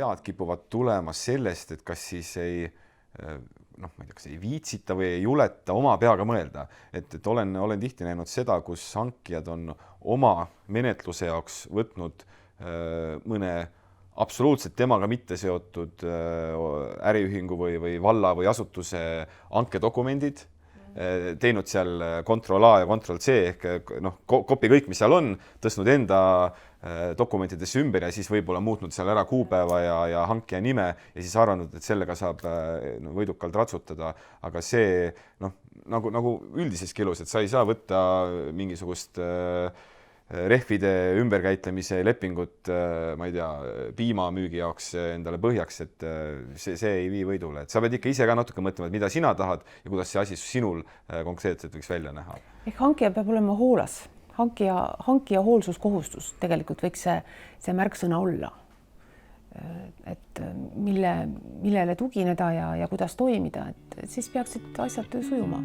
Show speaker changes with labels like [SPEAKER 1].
[SPEAKER 1] vead kipuvad tulema sellest, et kas siis ma ei tea, kas ei viitsita või ei juleta oma peaga mõelda. Et olen tihti näinud seda, kus hankijad on oma menetluse jaoks võtnud mõne absoluutselt temaga mitte seotud äriühingu või valla või asutuse hankedokumendid, teinud seal Ctrl A ja Ctrl C ehk kopi kõik, mis seal on, tõstnud enda dokumentidesse ümber ja siis võib-olla muutnud seal ära kuupäeva ja hankija nime ja siis arvanud, et sellega saab võidukalt ratsutada. Aga see nagu üldiseski elus, et sa ei saa võtta mingisugust rehvide ümberkäitlemise lepingut, ma ei tea, piimamüügi jaoks endale põhjaks, et see ei vii võidule. Et sa pead ikka ise ka natuke mõtlema, et mida sina tahad ja kuidas see asi sinul konkreetselt võiks välja näha.
[SPEAKER 2] Ehk hankija peab olema hoolas. Hankija hoolsuskohustus tegelikult võiks see märksõna olla. Et millele tugineda ja kuidas toimida, et siis peaksid asjad sujuma.